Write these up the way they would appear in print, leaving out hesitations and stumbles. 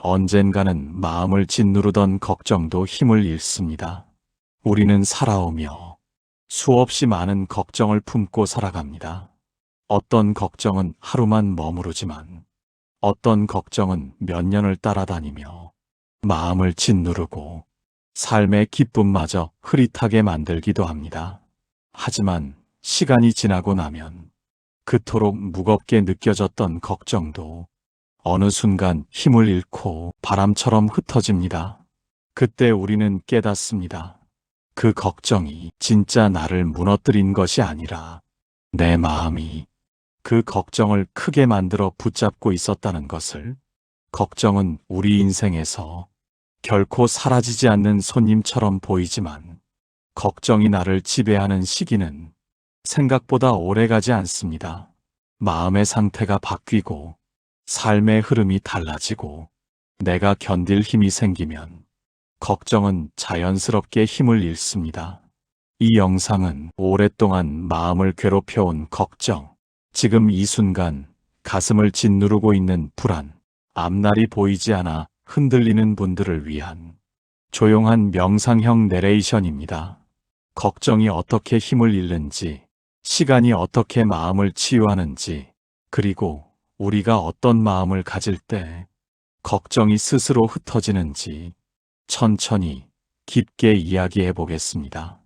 언젠가는 마음을 짓누르던 걱정도 힘을 잃습니다. 우리는 살아오며 수없이 많은 걱정을 품고 살아갑니다. 어떤 걱정은 하루만 머무르지만 어떤 걱정은 몇 년을 따라다니며 마음을 짓누르고 삶의 기쁨마저 흐릿하게 만들기도 합니다. 하지만 시간이 지나고 나면 그토록 무겁게 느껴졌던 걱정도 어느 순간 힘을 잃고 바람처럼 흩어집니다. 그때 우리는 깨닫습니다. 그 걱정이 진짜 나를 무너뜨린 것이 아니라 내 마음이 그 걱정을 크게 만들어 붙잡고 있었다는 것을. 걱정은 우리 인생에서 결코 사라지지 않는 손님처럼 보이지만 걱정이 나를 지배하는 시기는 생각보다 오래가지 않습니다. 마음의 상태가 바뀌고 삶의 흐름이 달라지고 내가 견딜 힘이 생기면 걱정은 자연스럽게 힘을 잃습니다. 이 영상은 오랫동안 마음을 괴롭혀온 걱정, 지금 이 순간 가슴을 짓누르고 있는 불안, 앞날이 보이지 않아 흔들리는 분들을 위한 조용한 명상형 내레이션입니다. 걱정이 어떻게 힘을 잃는지, 시간이 어떻게 마음을 치유하는지, 그리고 우리가 어떤 마음을 가질 때 걱정이 스스로 흩어지는지 천천히 깊게 이야기해 보겠습니다.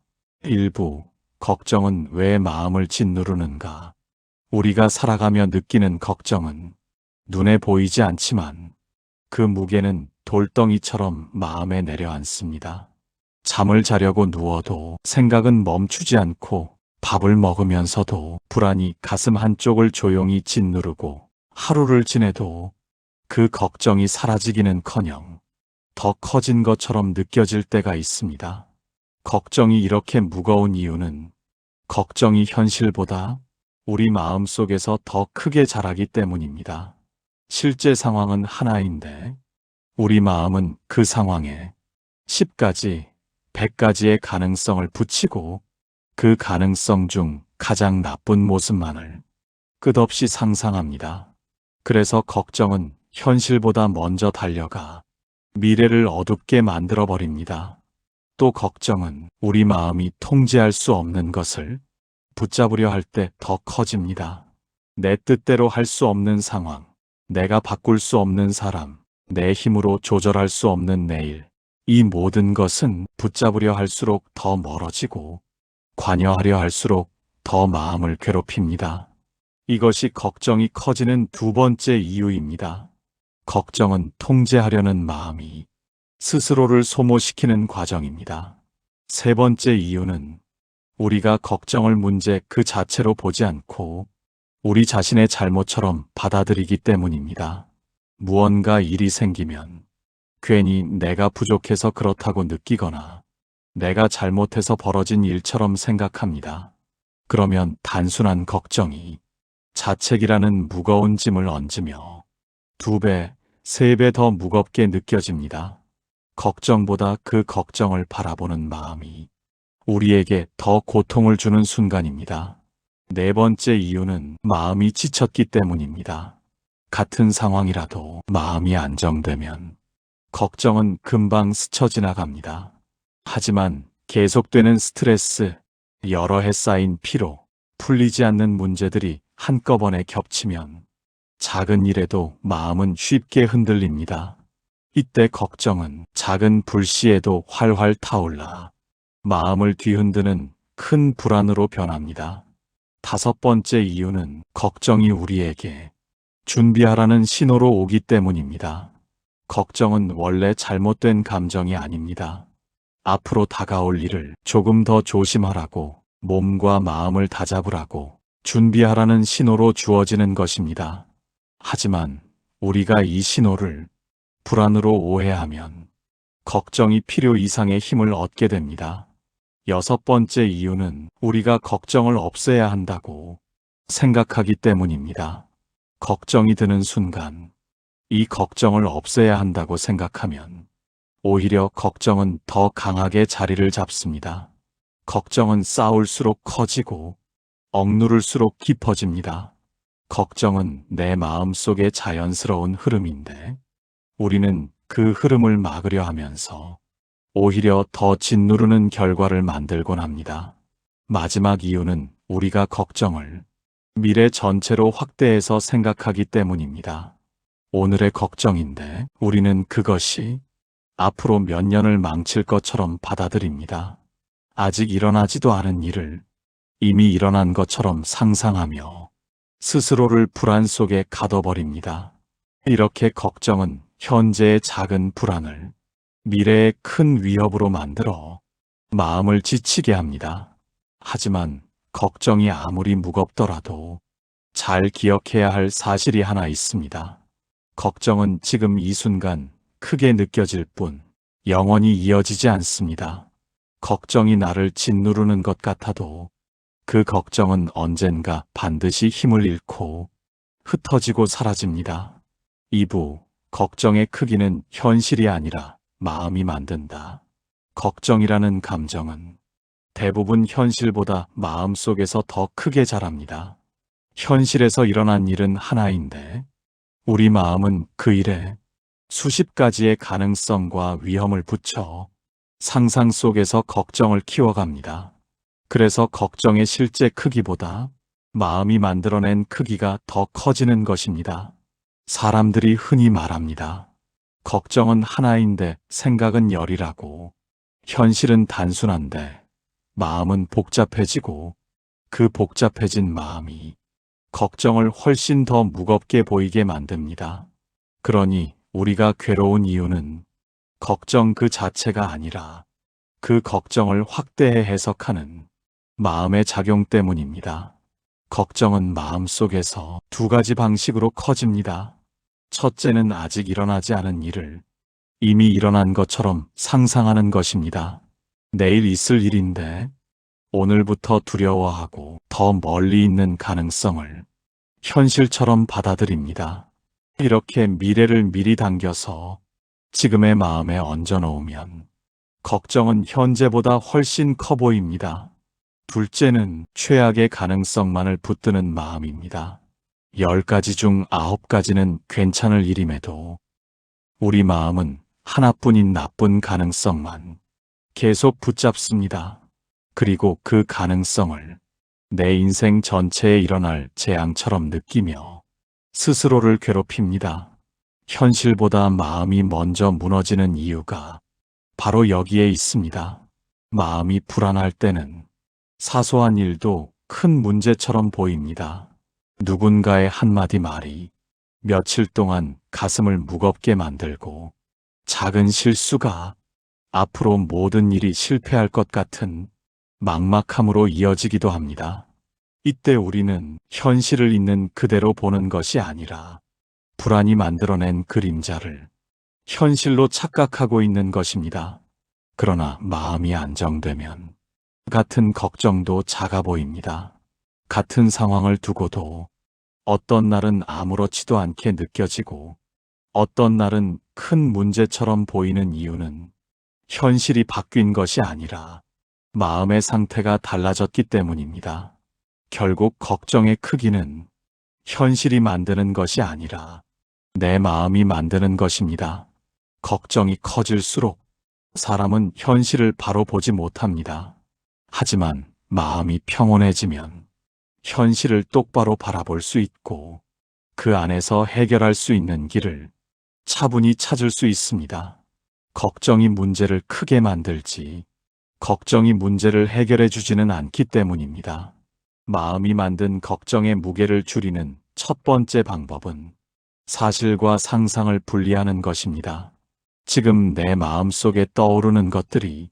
1부, 걱정은 왜 마음을 짓누르는가? 우리가 살아가며 느끼는 걱정은 눈에 보이지 않지만 그 무게는 돌덩이처럼 마음에 내려앉습니다. 잠을 자려고 누워도 생각은 멈추지 않고 밥을 먹으면서도 불안이 가슴 한쪽을 조용히 짓누르고 하루를 지내도 그 걱정이 사라지기는커녕 더 커진 것처럼 느껴질 때가 있습니다. 걱정이 이렇게 무거운 이유는 걱정이 현실보다 우리 마음속에서 더 크게 자라기 때문입니다. 실제 상황은 하나인데 우리 마음은 그 상황에 10가지, 100가지의 가능성을 붙이고 그 가능성 중 가장 나쁜 모습만을 끝없이 상상합니다. 그래서 걱정은 현실보다 먼저 달려가 미래를 어둡게 만들어버립니다. 또 걱정은 우리 마음이 통제할 수 없는 것을 붙잡으려 할 때 더 커집니다. 내 뜻대로 할 수 없는 상황, 내가 바꿀 수 없는 사람, 내 힘으로 조절할 수 없는 내일, 이 모든 것은 붙잡으려 할수록 더 멀어지고 관여하려 할수록 더 마음을 괴롭힙니다. 이것이 걱정이 커지는 두 번째 이유입니다. 걱정은 통제하려는 마음이 스스로를 소모시키는 과정입니다. 세 번째 이유는 우리가 걱정을 문제 그 자체로 보지 않고 우리 자신의 잘못처럼 받아들이기 때문입니다. 무언가 일이 생기면 괜히 내가 부족해서 그렇다고 느끼거나 내가 잘못해서 벌어진 일처럼 생각합니다. 그러면 단순한 걱정이 자책이라는 무거운 짐을 얹으며 2배, 3배 더 무겁게 느껴집니다. 걱정보다 그 걱정을 바라보는 마음이 우리에게 더 고통을 주는 순간입니다. 네 번째 이유는 마음이 지쳤기 때문입니다. 같은 상황이라도 마음이 안정되면 걱정은 금방 스쳐 지나갑니다. 하지만 계속되는 스트레스, 여러 해 쌓인 피로, 풀리지 않는 문제들이 한꺼번에 겹치면 작은 일에도 마음은 쉽게 흔들립니다. 이때 걱정은 작은 불씨에도 활활 타올라 마음을 뒤흔드는 큰 불안으로 변합니다. 5번째 이유는 걱정이 우리에게 준비하라는 신호로 오기 때문입니다. 걱정은 원래 잘못된 감정이 아닙니다. 앞으로 다가올 일을 조금 더 조심하라고, 몸과 마음을 다잡으라고 준비하라는 신호로 주어지는 것입니다. 하지만 우리가 이 신호를 불안으로 오해하면 걱정이 필요 이상의 힘을 얻게 됩니다. 6번째 이유는 우리가 걱정을 없애야 한다고 생각하기 때문입니다. 걱정이 드는 순간 이 걱정을 없애야 한다고 생각하면 오히려 걱정은 더 강하게 자리를 잡습니다. 걱정은 쌓을수록 커지고 억누를수록 깊어집니다. 걱정은 내 마음속의 자연스러운 흐름인데 우리는 그 흐름을 막으려 하면서 오히려 더 짓누르는 결과를 만들곤 합니다. 마지막 이유는 우리가 걱정을 미래 전체로 확대해서 생각하기 때문입니다. 오늘의 걱정인데 우리는 그것이 앞으로 몇 년을 망칠 것처럼 받아들입니다. 아직 일어나지도 않은 일을 이미 일어난 것처럼 상상하며 스스로를 불안 속에 가둬버립니다. 이렇게 걱정은 현재의 작은 불안을 미래의 큰 위협으로 만들어 마음을 지치게 합니다. 하지만 걱정이 아무리 무겁더라도 잘 기억해야 할 사실이 하나 있습니다. 걱정은 지금 이 순간 크게 느껴질 뿐 영원히 이어지지 않습니다. 걱정이 나를 짓누르는 것 같아도 그 걱정은 언젠가 반드시 힘을 잃고 흩어지고 사라집니다. 2부, 걱정의 크기는 현실이 아니라 마음이 만든다. 걱정이라는 감정은 대부분 현실보다 마음속에서 더 크게 자랍니다. 현실에서 일어난 일은 하나인데 우리 마음은 그 일에 수십 가지의 가능성과 위험을 붙여 상상 속에서 걱정을 키워갑니다. 그래서 걱정의 실제 크기보다 마음이 만들어낸 크기가 더 커지는 것입니다. 사람들이 흔히 말합니다. 걱정은 하나인데 생각은 열이라고. 현실은 단순한데 마음은 복잡해지고 그 복잡해진 마음이 걱정을 훨씬 더 무겁게 보이게 만듭니다. 그러니 우리가 괴로운 이유는 걱정 그 자체가 아니라 그 걱정을 확대해 해석하는 마음의 작용 때문입니다. 걱정은 마음속에서 두 가지 방식으로 커집니다. 첫째는 아직 일어나지 않은 일을 이미 일어난 것처럼 상상하는 것입니다. 내일 있을 일인데 오늘부터 두려워하고 더 멀리 있는 가능성을 현실처럼 받아들입니다. 이렇게 미래를 미리 당겨서 지금의 마음에 얹어놓으면 걱정은 현재보다 훨씬 커 보입니다. 둘째는 최악의 가능성만을 붙드는 마음입니다. 10가지 중 9가지는 괜찮을 일임에도 우리 마음은 하나뿐인 나쁜 가능성만 계속 붙잡습니다. 그리고 그 가능성을 내 인생 전체에 일어날 재앙처럼 느끼며 스스로를 괴롭힙니다. 현실보다 마음이 먼저 무너지는 이유가 바로 여기에 있습니다. 마음이 불안할 때는 사소한 일도 큰 문제처럼 보입니다. 누군가의 한마디 말이 며칠 동안 가슴을 무겁게 만들고 작은 실수가 앞으로 모든 일이 실패할 것 같은 막막함으로 이어지기도 합니다. 이때 우리는 현실을 있는 그대로 보는 것이 아니라 불안이 만들어낸 그림자를 현실로 착각하고 있는 것입니다. 그러나 마음이 안정되면 같은 걱정도 작아 보입니다. 같은 상황을 두고도 어떤 날은 아무렇지도 않게 느껴지고 어떤 날은 큰 문제처럼 보이는 이유는 현실이 바뀐 것이 아니라 마음의 상태가 달라졌기 때문입니다. 결국 걱정의 크기는 현실이 만드는 것이 아니라 내 마음이 만드는 것입니다. 걱정이 커질수록 사람은 현실을 바로 보지 못합니다. 하지만 마음이 평온해지면 현실을 똑바로 바라볼 수 있고 그 안에서 해결할 수 있는 길을 차분히 찾을 수 있습니다. 걱정이 문제를 크게 만들지 걱정이 문제를 해결해 주지는 않기 때문입니다. 마음이 만든 걱정의 무게를 줄이는 첫 번째 방법은 사실과 상상을 분리하는 것입니다. 지금 내 마음속에 떠오르는 것들이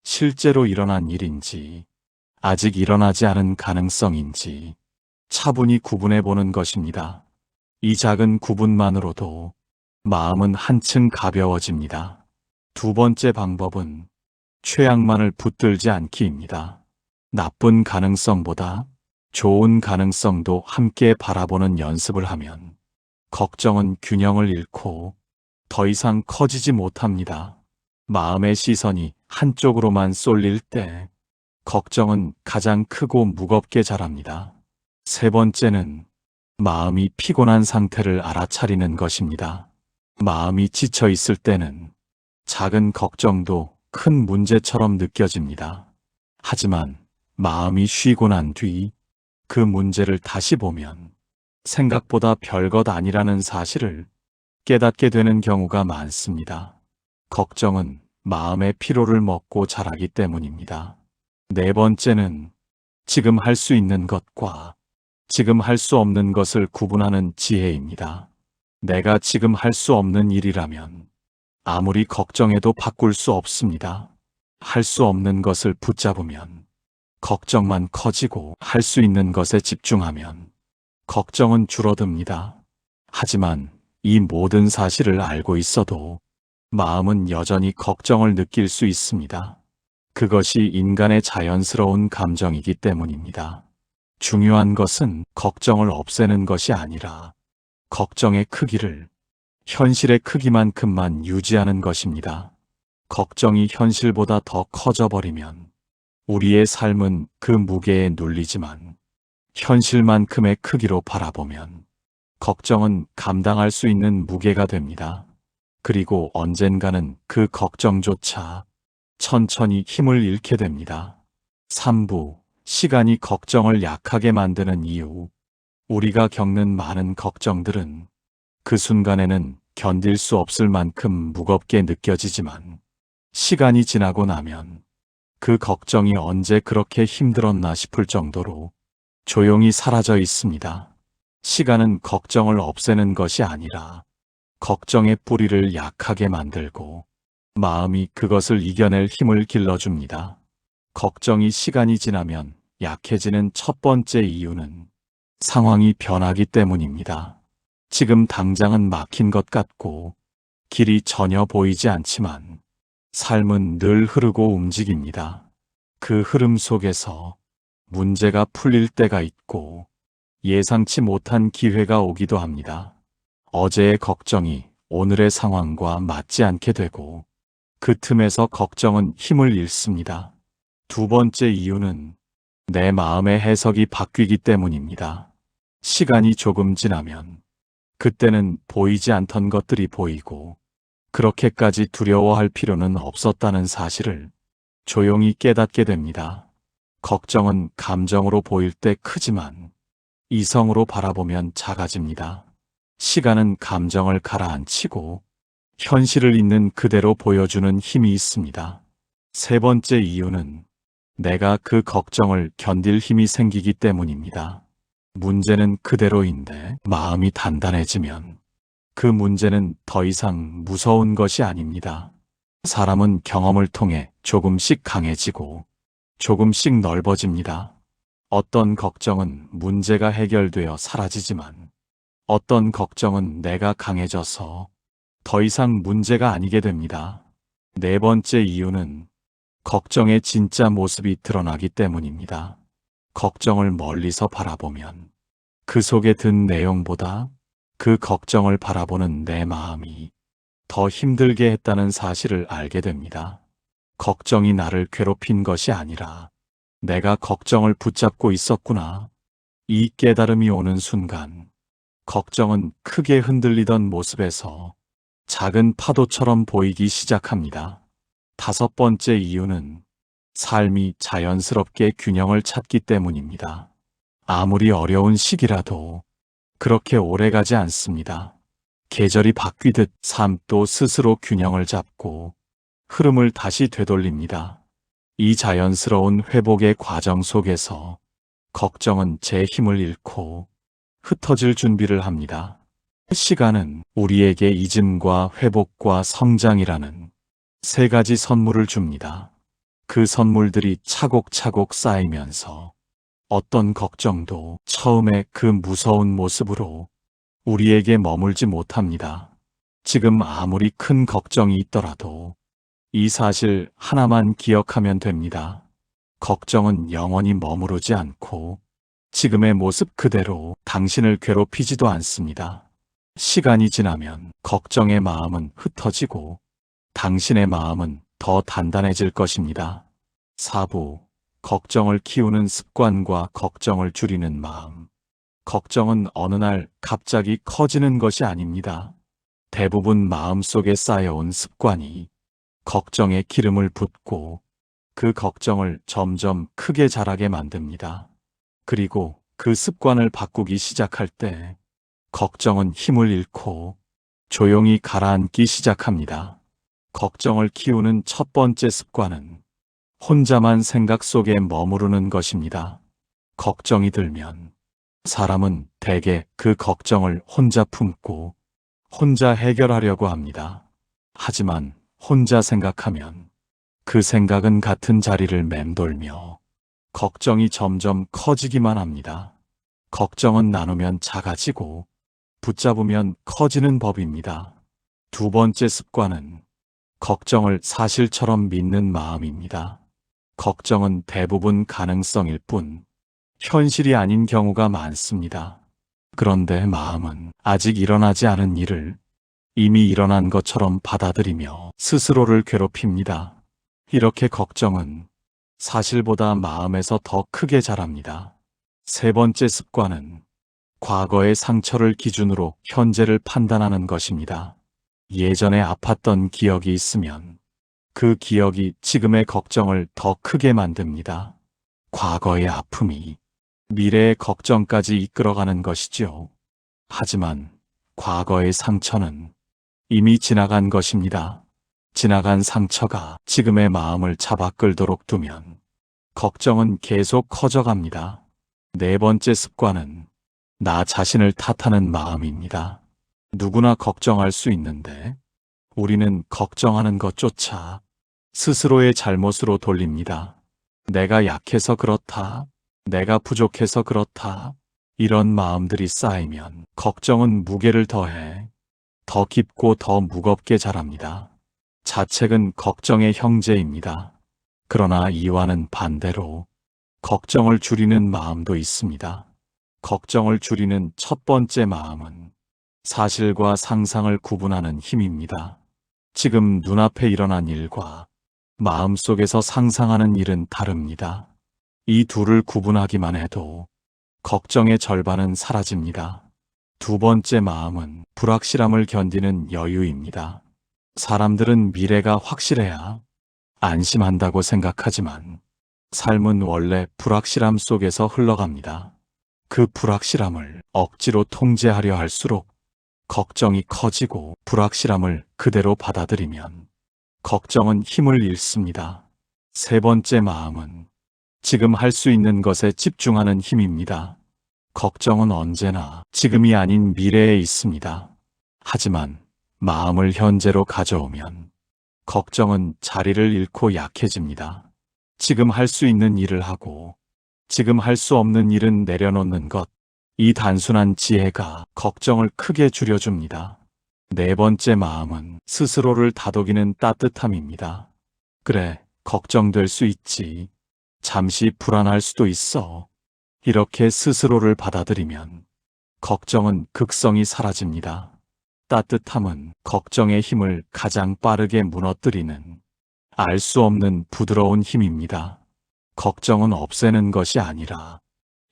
실제로 일어난 일인지 아직 일어나지 않은 가능성인지 차분히 구분해 보는 것입니다. 이 작은 구분만으로도 마음은 한층 가벼워집니다. 두 번째 방법은 최악만을 붙들지 않기입니다. 나쁜 가능성보다 좋은 가능성도 함께 바라보는 연습을 하면 걱정은 균형을 잃고 더 이상 커지지 못합니다. 마음의 시선이 한쪽으로만 쏠릴 때 걱정은 가장 크고 무겁게 자랍니다. 세 번째는 마음이 피곤한 상태를 알아차리는 것입니다. 마음이 지쳐 있을 때는 작은 걱정도 큰 문제처럼 느껴집니다. 하지만 마음이 쉬고 난 뒤 그 문제를 다시 보면 생각보다 별것 아니라는 사실을 깨닫게 되는 경우가 많습니다. 걱정은 마음의 피로를 먹고 자라기 때문입니다. 네 번째는 지금 할 수 있는 것과 지금 할 수 없는 것을 구분하는 지혜입니다. 내가 지금 할 수 없는 일이라면 아무리 걱정해도 바꿀 수 없습니다. 할 수 없는 것을 붙잡으면 걱정만 커지고 할 수 있는 것에 집중하면 걱정은 줄어듭니다. 하지만 이 모든 사실을 알고 있어도 마음은 여전히 걱정을 느낄 수 있습니다. 그것이 인간의 자연스러운 감정이기 때문입니다. 중요한 것은 걱정을 없애는 것이 아니라 걱정의 크기를 현실의 크기만큼만 유지하는 것입니다. 걱정이 현실보다 더 커져버리면 우리의 삶은 그 무게에 눌리지만 현실만큼의 크기로 바라보면 걱정은 감당할 수 있는 무게가 됩니다. 그리고 언젠가는 그 걱정조차 천천히 힘을 잃게 됩니다. 3부, 시간이 걱정을 약하게 만드는 이유. 우리가 겪는 많은 걱정들은 그 순간에는 견딜 수 없을 만큼 무겁게 느껴지지만 시간이 지나고 나면 그 걱정이 언제 그렇게 힘들었나 싶을 정도로 조용히 사라져 있습니다. 시간은 걱정을 없애는 것이 아니라 걱정의 뿌리를 약하게 만들고 마음이 그것을 이겨낼 힘을 길러줍니다. 걱정이 시간이 지나면 약해지는 첫 번째 이유는 상황이 변하기 때문입니다. 지금 당장은 막힌 것 같고 길이 전혀 보이지 않지만 삶은 늘 흐르고 움직입니다. 그 흐름 속에서 문제가 풀릴 때가 있고 예상치 못한 기회가 오기도 합니다. 어제의 걱정이 오늘의 상황과 맞지 않게 되고 그 틈에서 걱정은 힘을 잃습니다. 두 번째 이유는 내 마음의 해석이 바뀌기 때문입니다. 시간이 조금 지나면 그때는 보이지 않던 것들이 보이고 그렇게까지 두려워할 필요는 없었다는 사실을 조용히 깨닫게 됩니다. 걱정은 감정으로 보일 때 크지만 이성으로 바라보면 작아집니다. 시간은 감정을 가라앉히고 현실을 있는 그대로 보여주는 힘이 있습니다. 세 번째 이유는 내가 그 걱정을 견딜 힘이 생기기 때문입니다. 문제는 그대로인데 마음이 단단해지면 그 문제는 더 이상 무서운 것이 아닙니다. 사람은 경험을 통해 조금씩 강해지고 조금씩 넓어집니다. 어떤 걱정은 문제가 해결되어 사라지지만 어떤 걱정은 내가 강해져서 더 이상 문제가 아니게 됩니다. 네 번째 이유는 걱정의 진짜 모습이 드러나기 때문입니다. 걱정을 멀리서 바라보면 그 속에 든 내용보다 그 걱정을 바라보는 내 마음이 더 힘들게 했다는 사실을 알게 됩니다. 걱정이 나를 괴롭힌 것이 아니라 내가 걱정을 붙잡고 있었구나. 이 깨달음이 오는 순간 걱정은 크게 흔들리던 모습에서 작은 파도처럼 보이기 시작합니다. 다섯 번째 이유는 삶이 자연스럽게 균형을 찾기 때문입니다. 아무리 어려운 시기라도 그렇게 오래가지 않습니다. 계절이 바뀌듯 삶도 스스로 균형을 잡고 흐름을 다시 되돌립니다. 이 자연스러운 회복의 과정 속에서 걱정은 제 힘을 잃고 흩어질 준비를 합니다. 시간은 우리에게 잊음과 회복과 성장이라는 세 가지 선물을 줍니다. 그 선물들이 차곡차곡 쌓이면서 어떤 걱정도 처음에 그 무서운 모습으로 우리에게 머물지 못합니다. 지금 아무리 큰 걱정이 있더라도 이 사실 하나만 기억하면 됩니다. 걱정은 영원히 머무르지 않고 지금의 모습 그대로 당신을 괴롭히지도 않습니다. 시간이 지나면 걱정의 마음은 흩어지고 당신의 마음은 더 단단해질 것입니다. 4부, 걱정을 키우는 습관과 걱정을 줄이는 마음. 걱정은 어느 날 갑자기 커지는 것이 아닙니다. 대부분 마음속에 쌓여온 습관이 걱정에 기름을 붓고 그 걱정을 점점 크게 자라게 만듭니다. 그리고 그 습관을 바꾸기 시작할 때 걱정은 힘을 잃고 조용히 가라앉기 시작합니다. 걱정을 키우는 첫 번째 습관은 혼자만 생각 속에 머무르는 것입니다. 걱정이 들면 사람은 대개 그 걱정을 혼자 품고 혼자 해결하려고 합니다. 하지만 혼자 생각하면 그 생각은 같은 자리를 맴돌며 걱정이 점점 커지기만 합니다. 걱정은 나누면 작아지고 붙잡으면 커지는 법입니다. 두 번째 습관은 걱정을 사실처럼 믿는 마음입니다. 걱정은 대부분 가능성일 뿐 현실이 아닌 경우가 많습니다. 그런데 마음은 아직 일어나지 않은 일을 이미 일어난 것처럼 받아들이며 스스로를 괴롭힙니다. 이렇게 걱정은 사실보다 마음에서 더 크게 자랍니다. 세 번째 습관은 과거의 상처를 기준으로 현재를 판단하는 것입니다. 예전에 아팠던 기억이 있으면 그 기억이 지금의 걱정을 더 크게 만듭니다. 과거의 아픔이 미래의 걱정까지 이끌어가는 것이지요. 하지만 과거의 상처는 이미 지나간 것입니다. 지나간 상처가 지금의 마음을 잡아 끌도록 두면 걱정은 계속 커져갑니다. 네 번째 습관은 나 자신을 탓하는 마음입니다. 누구나 걱정할 수 있는데 우리는 걱정하는 것조차 스스로의 잘못으로 돌립니다. 내가 약해서 그렇다. 내가 부족해서 그렇다. 이런 마음들이 쌓이면 걱정은 무게를 더해 더 깊고 더 무겁게 자랍니다. 자책은 걱정의 형제입니다. 그러나 이와는 반대로 걱정을 줄이는 마음도 있습니다. 걱정을 줄이는 첫 번째 마음은 사실과 상상을 구분하는 힘입니다. 지금 눈앞에 일어난 일과 마음속에서 상상하는 일은 다릅니다. 이 둘을 구분하기만 해도 걱정의 절반은 사라집니다. 두 번째 마음은 불확실함을 견디는 여유입니다. 사람들은 미래가 확실해야 안심한다고 생각하지만 삶은 원래 불확실함 속에서 흘러갑니다. 그 불확실함을 억지로 통제하려 할수록 걱정이 커지고 불확실함을 그대로 받아들이면 걱정은 힘을 잃습니다. 세 번째 마음은 지금 할 수 있는 것에 집중하는 힘입니다. 걱정은 언제나 지금이 아닌 미래에 있습니다. 하지만 마음을 현재로 가져오면 걱정은 자리를 잃고 약해집니다. 지금 할 수 있는 일을 하고 지금 할 수 없는 일은 내려놓는 것. 이 단순한 지혜가 걱정을 크게 줄여줍니다. 네 번째 마음은 스스로를 다독이는 따뜻함입니다. 그래, 걱정될 수 있지. 잠시 불안할 수도 있어. 이렇게 스스로를 받아들이면 걱정은 극성이 사라집니다. 따뜻함은 걱정의 힘을 가장 빠르게 무너뜨리는 알 수 없는 부드러운 힘입니다. 걱정은 없애는 것이 아니라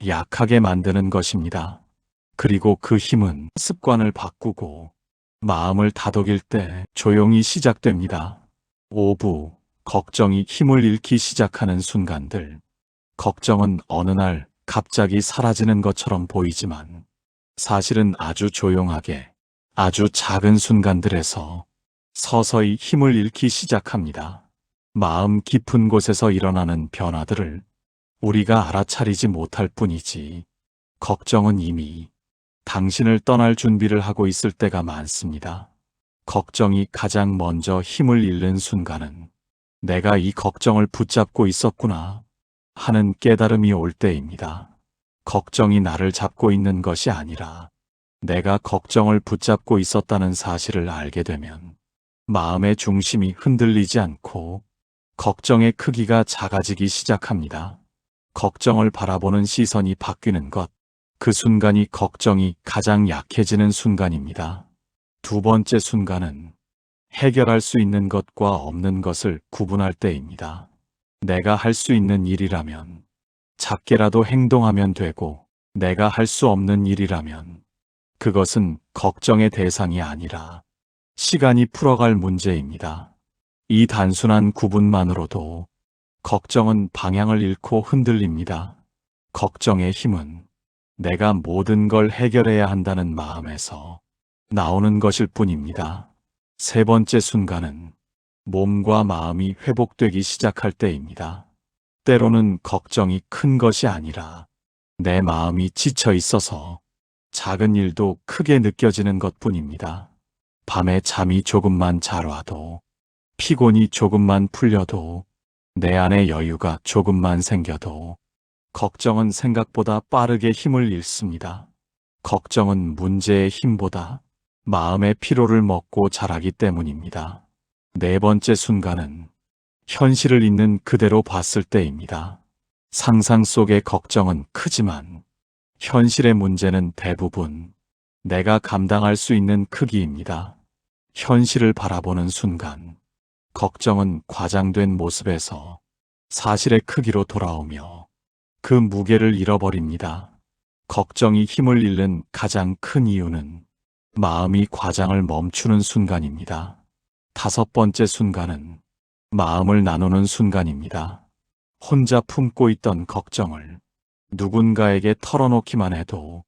약하게 만드는 것입니다. 그리고 그 힘은 습관을 바꾸고 마음을 다독일 때 조용히 시작됩니다. 5부, 걱정이 힘을 잃기 시작하는 순간들. 걱정은 어느 날 갑자기 사라지는 것처럼 보이지만 사실은 아주 조용하게 아주 작은 순간들에서 서서히 힘을 잃기 시작합니다. 마음 깊은 곳에서 일어나는 변화들을 우리가 알아차리지 못할 뿐이지 걱정은 이미 당신을 떠날 준비를 하고 있을 때가 많습니다. 걱정이 가장 먼저 힘을 잃는 순간은 내가 이 걱정을 붙잡고 있었구나 하는 깨달음이 올 때입니다. 걱정이 나를 잡고 있는 것이 아니라 내가 걱정을 붙잡고 있었다는 사실을 알게 되면 마음의 중심이 흔들리지 않고 걱정의 크기가 작아지기 시작합니다. 걱정을 바라보는 시선이 바뀌는 것, 그 순간이 걱정이 가장 약해지는 순간입니다. 두 번째 순간은 해결할 수 있는 것과 없는 것을 구분할 때입니다. 내가 할 수 있는 일이라면 작게라도 행동하면 되고 내가 할 수 없는 일이라면 그것은 걱정의 대상이 아니라 시간이 풀어갈 문제입니다. 이 단순한 구분만으로도 걱정은 방향을 잃고 흔들립니다. 걱정의 힘은 내가 모든 걸 해결해야 한다는 마음에서 나오는 것일 뿐입니다. 세 번째 순간은 몸과 마음이 회복되기 시작할 때입니다. 때로는 걱정이 큰 것이 아니라 내 마음이 지쳐 있어서 작은 일도 크게 느껴지는 것뿐입니다. 밤에 잠이 조금만 잘 와도, 피곤이 조금만 풀려도, 내 안에 여유가 조금만 생겨도 걱정은 생각보다 빠르게 힘을 잃습니다. 걱정은 문제의 힘보다 마음의 피로를 먹고 자라기 때문입니다. 네 번째 순간은 현실을 있는 그대로 봤을 때입니다. 상상 속의 걱정은 크지만 현실의 문제는 대부분 내가 감당할 수 있는 크기입니다. 현실을 바라보는 순간 걱정은 과장된 모습에서 사실의 크기로 돌아오며 그 무게를 잃어버립니다. 걱정이 힘을 잃는 가장 큰 이유는 마음이 과장을 멈추는 순간입니다. 다섯 번째 순간은 마음을 나누는 순간입니다. 혼자 품고 있던 걱정을 누군가에게 털어놓기만 해도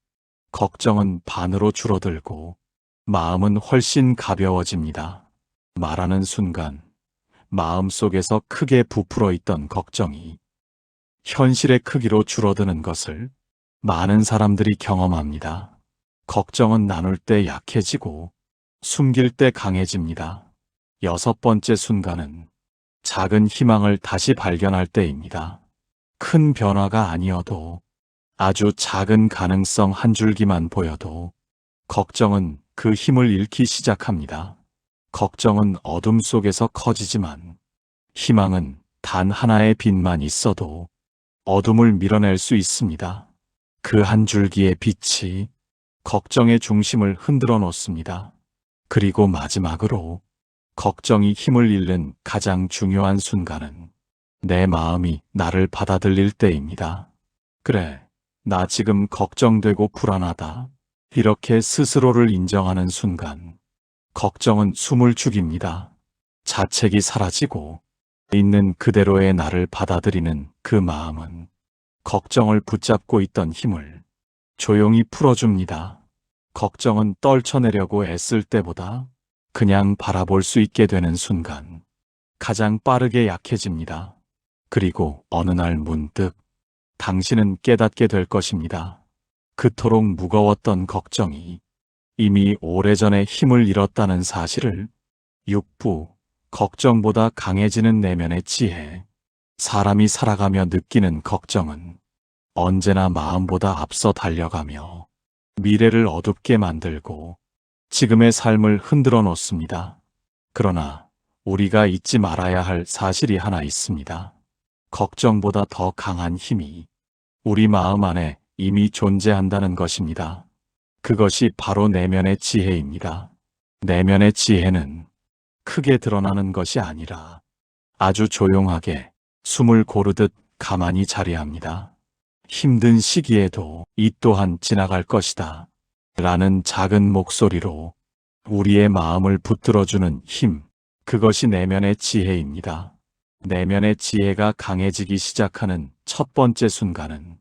걱정은 반으로 줄어들고 마음은 훨씬 가벼워집니다. 말하는 순간 마음속에서 크게 부풀어 있던 걱정이 현실의 크기로 줄어드는 것을 많은 사람들이 경험합니다. 걱정은 나눌 때 약해지고 숨길 때 강해집니다. 여섯 번째 순간은 작은 희망을 다시 발견할 때입니다. 큰 변화가 아니어도 아주 작은 가능성 한 줄기만 보여도 걱정은 그 힘을 잃기 시작합니다. 걱정은 어둠 속에서 커지지만 희망은 단 하나의 빛만 있어도 어둠을 밀어낼 수 있습니다. 그 한 줄기의 빛이 걱정의 중심을 흔들어 놓습니다. 그리고 마지막으로 걱정이 힘을 잃는 가장 중요한 순간은 내 마음이 나를 받아들일 때입니다. 그래, 나 지금 걱정되고 불안하다. 이렇게 스스로를 인정하는 순간 걱정은 숨을 죽입니다. 자책이 사라지고 있는 그대로의 나를 받아들이는 그 마음은 걱정을 붙잡고 있던 힘을 조용히 풀어줍니다. 걱정은 떨쳐내려고 애쓸 때보다 그냥 바라볼 수 있게 되는 순간 가장 빠르게 약해집니다. 그리고 어느 날 문득 당신은 깨닫게 될 것입니다. 그토록 무거웠던 걱정이 이미 오래전에 힘을 잃었다는 사실을. 6부 걱정보다 강해지는 내면의 지혜. 사람이 살아가며 느끼는 걱정은 언제나 마음보다 앞서 달려가며 미래를 어둡게 만들고 지금의 삶을 흔들어 놓습니다. 그러나 우리가 잊지 말아야 할 사실이 하나 있습니다. 걱정보다 더 강한 힘이 우리 마음 안에 이미 존재한다는 것입니다. 그것이 바로 내면의 지혜입니다. 내면의 지혜는 크게 드러나는 것이 아니라 아주 조용하게 숨을 고르듯 가만히 자리합니다. 힘든 시기에도 이 또한 지나갈 것이다 라는 작은 목소리로 우리의 마음을 붙들어주는 힘, 그것이 내면의 지혜입니다. 내면의 지혜가 강해지기 시작하는 첫 번째 순간은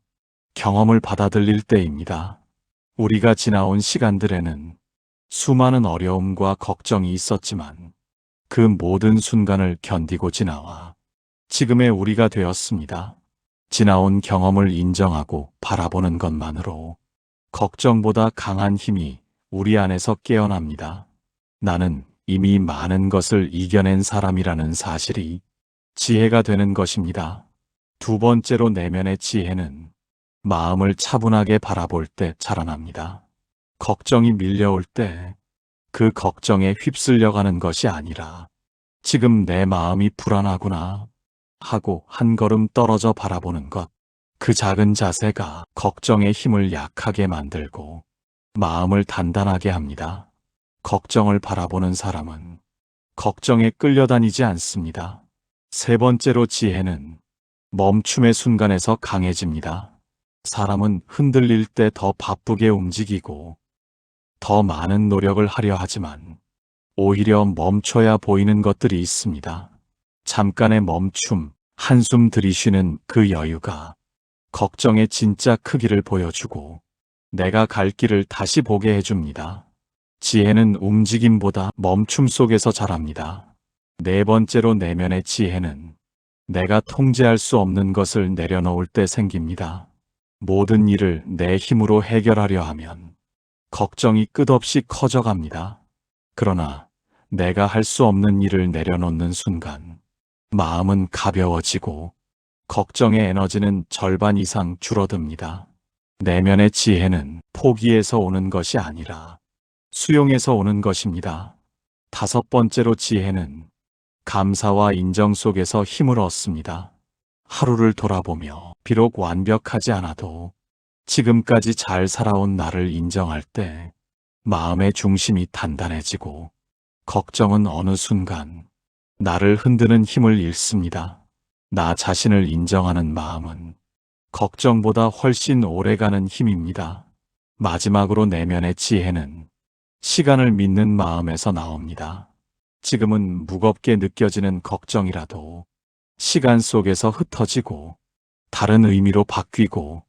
경험을 받아들일 때입니다. 우리가 지나온 시간들에는 수많은 어려움과 걱정이 있었지만 그 모든 순간을 견디고 지나와 지금의 우리가 되었습니다. 지나온 경험을 인정하고 바라보는 것만으로 걱정보다 강한 힘이 우리 안에서 깨어납니다. 나는 이미 많은 것을 이겨낸 사람이라는 사실이 지혜가 되는 것입니다. 두 번째로 내면의 지혜는 마음을 차분하게 바라볼 때 자라납니다. 걱정이 밀려올 때 그 걱정에 휩쓸려가는 것이 아니라 지금 내 마음이 불안하구나 하고 한 걸음 떨어져 바라보는 것. 그 작은 자세가 걱정의 힘을 약하게 만들고 마음을 단단하게 합니다. 걱정을 바라보는 사람은 걱정에 끌려다니지 않습니다. 세 번째로 지혜는 멈춤의 순간에서 강해집니다. 사람은 흔들릴 때 더 바쁘게 움직이고 더 많은 노력을 하려 하지만 오히려 멈춰야 보이는 것들이 있습니다. 잠깐의 멈춤, 한숨 들이쉬는 그 여유가 걱정의 진짜 크기를 보여주고 내가 갈 길을 다시 보게 해줍니다. 지혜는 움직임보다 멈춤 속에서 자랍니다. 네 번째로 내면의 지혜는 내가 통제할 수 없는 것을 내려놓을 때 생깁니다. 모든 일을 내 힘으로 해결하려 하면 걱정이 끝없이 커져갑니다. 그러나 내가 할 수 없는 일을 내려놓는 순간 마음은 가벼워지고 걱정의 에너지는 절반 이상 줄어듭니다. 내면의 지혜는 포기에서 오는 것이 아니라 수용에서 오는 것입니다. 다섯 번째로 지혜는 감사와 인정 속에서 힘을 얻습니다. 하루를 돌아보며 비록 완벽하지 않아도 지금까지 잘 살아온 나를 인정할 때 마음의 중심이 단단해지고 걱정은 어느 순간 나를 흔드는 힘을 잃습니다. 나 자신을 인정하는 마음은 걱정보다 훨씬 오래가는 힘입니다. 마지막으로 내면의 지혜는 시간을 믿는 마음에서 나옵니다. 지금은 무겁게 느껴지는 걱정이라도 시간 속에서 흩어지고 다른 의미로 바뀌고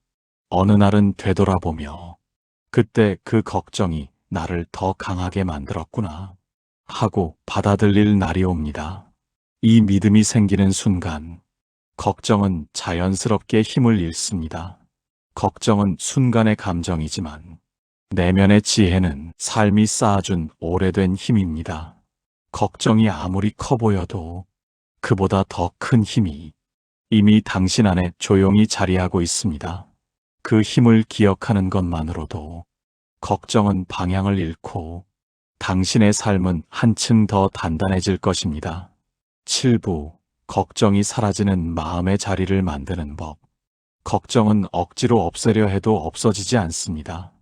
어느 날은 되돌아보며 그때 그 걱정이 나를 더 강하게 만들었구나 하고 받아들일 날이 옵니다. 이 믿음이 생기는 순간 걱정은 자연스럽게 힘을 잃습니다. 걱정은 순간의 감정이지만 내면의 지혜는 삶이 쌓아준 오래된 힘입니다. 걱정이 아무리 커 보여도 그보다 더 큰 힘이 이미 당신 안에 조용히 자리하고 있습니다. 그 힘을 기억하는 것만으로도 걱정은 방향을 잃고 당신의 삶은 한층 더 단단해질 것입니다. 7부 걱정이 사라지는 마음의 자리를 만드는 법. 걱정은 억지로 없애려 해도 없어지지 않습니다.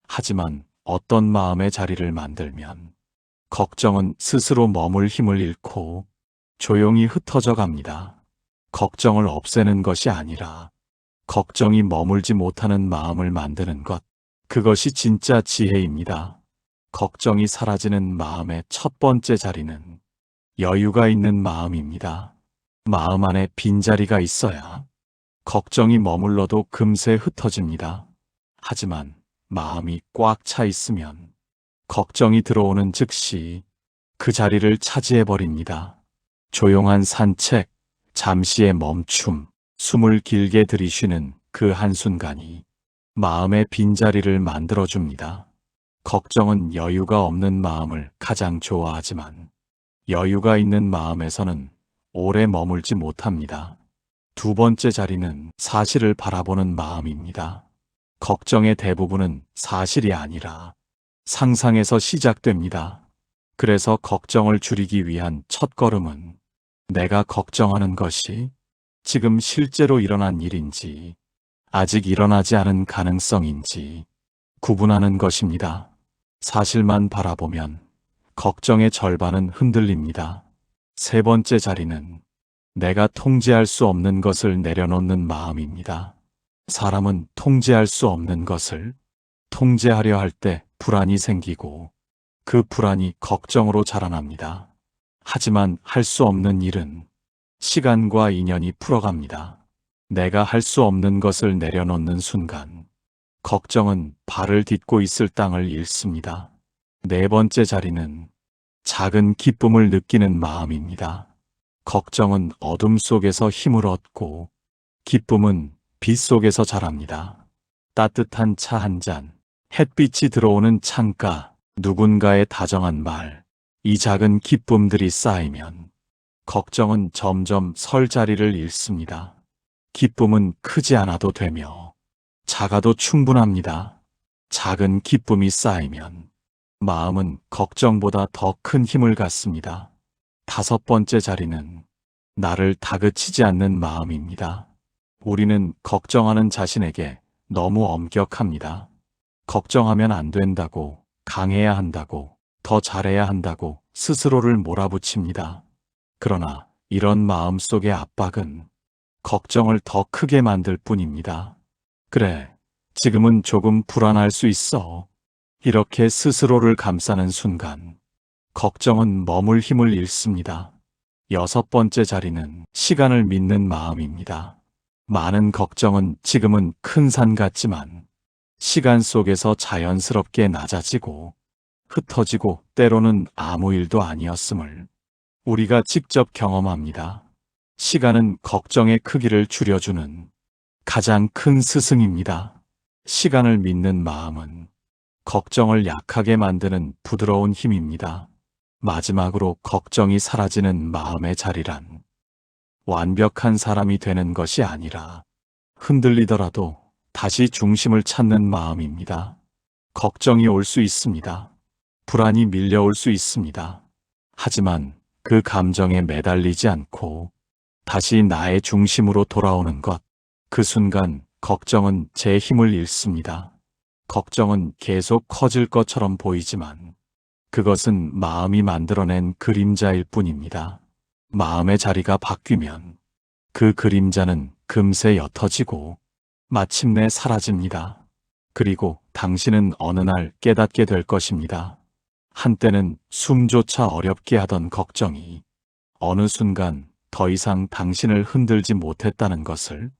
하지만 어떤 마음의 자리를 만들면 걱정은 스스로 머물 힘을 잃고 조용히 흩어져 갑니다. 걱정을 없애는 것이 아니라 걱정이 머물지 못하는 마음을 만드는 것. 그것이 진짜 지혜입니다. 걱정이 사라지는 마음의 첫 번째 자리는 여유가 있는 마음입니다. 마음 안에 빈자리가 있어야 걱정이 머물러도 금세 흩어집니다. 하지만 마음이 꽉 차 있으면 걱정이 들어오는 즉시 그 자리를 차지해버립니다. 조용한 산책, 잠시의 멈춤, 숨을 길게 들이쉬는 그 한순간이 마음의 빈자리를 만들어줍니다. 걱정은 여유가 없는 마음을 가장 좋아하지만 여유가 있는 마음에서는 오래 머물지 못합니다. 두 번째 자리는 사실을 바라보는 마음입니다. 걱정의 대부분은 사실이 아니라 상상에서 시작됩니다. 그래서 걱정을 줄이기 위한 첫걸음은 내가 걱정하는 것이 지금 실제로 일어난 일인지 아직 일어나지 않은 가능성인지 구분하는 것입니다. 사실만 바라보면 걱정의 절반은 흔들립니다. 세 번째 자리는 내가 통제할 수 없는 것을 내려놓는 마음입니다. 사람은 통제할 수 없는 것을 통제하려 할 때 불안이 생기고 그 불안이 걱정으로 자라납니다. 하지만 할 수 없는 일은 시간과 인연이 풀어갑니다. 내가 할 수 없는 것을 내려놓는 순간 걱정은 발을 딛고 있을 땅을 잃습니다. 네 번째 자리는 작은 기쁨을 느끼는 마음입니다. 걱정은 어둠 속에서 힘을 얻고 기쁨은 빛 속에서 자랍니다. 따뜻한 차 한 잔, 햇빛이 들어오는 창가, 누군가의 다정한 말, 이 작은 기쁨들이 쌓이면 걱정은 점점 설 자리를 잃습니다. 기쁨은 크지 않아도 되며 작아도 충분합니다. 작은 기쁨이 쌓이면 마음은 걱정보다 더 큰 힘을 갖습니다. 다섯 번째 자리는 나를 다그치지 않는 마음입니다. 우리는 걱정하는 자신에게 너무 엄격합니다. 걱정하면 안 된다고, 강해야 한다고, 더 잘해야 한다고 스스로를 몰아붙입니다. 그러나 이런 마음속의 압박은 걱정을 더 크게 만들 뿐입니다. 그래, 지금은 조금 불안할 수 있어. 이렇게 스스로를 감싸는 순간 걱정은 머물 힘을 잃습니다. 여섯 번째 자리는 시간을 믿는 마음입니다. 많은 걱정은 지금은 큰 산 같지만 시간 속에서 자연스럽게 낮아지고 흩어지고 때로는 아무 일도 아니었음을 우리가 직접 경험합니다. 시간은 걱정의 크기를 줄여주는 가장 큰 스승입니다. 시간을 믿는 마음은 걱정을 약하게 만드는 부드러운 힘입니다. 마지막으로 걱정이 사라지는 마음의 자리란 완벽한 사람이 되는 것이 아니라 흔들리더라도 다시 중심을 찾는 마음입니다. 걱정이 올 수 있습니다. 불안이 밀려올 수 있습니다. 하지만 그 감정에 매달리지 않고 다시 나의 중심으로 돌아오는 것, 그 순간 걱정은 제 힘을 잃습니다. 걱정은 계속 커질 것처럼 보이지만 그것은 마음이 만들어낸 그림자일 뿐입니다. 마음의 자리가 바뀌면 그 그림자는 금세 옅어지고 마침내 사라집니다. 그리고 당신은 어느 날 깨닫게 될 것입니다. 한때는 숨조차 어렵게 하던 걱정이 어느 순간 더 이상 당신을 흔들지 못했다는 것을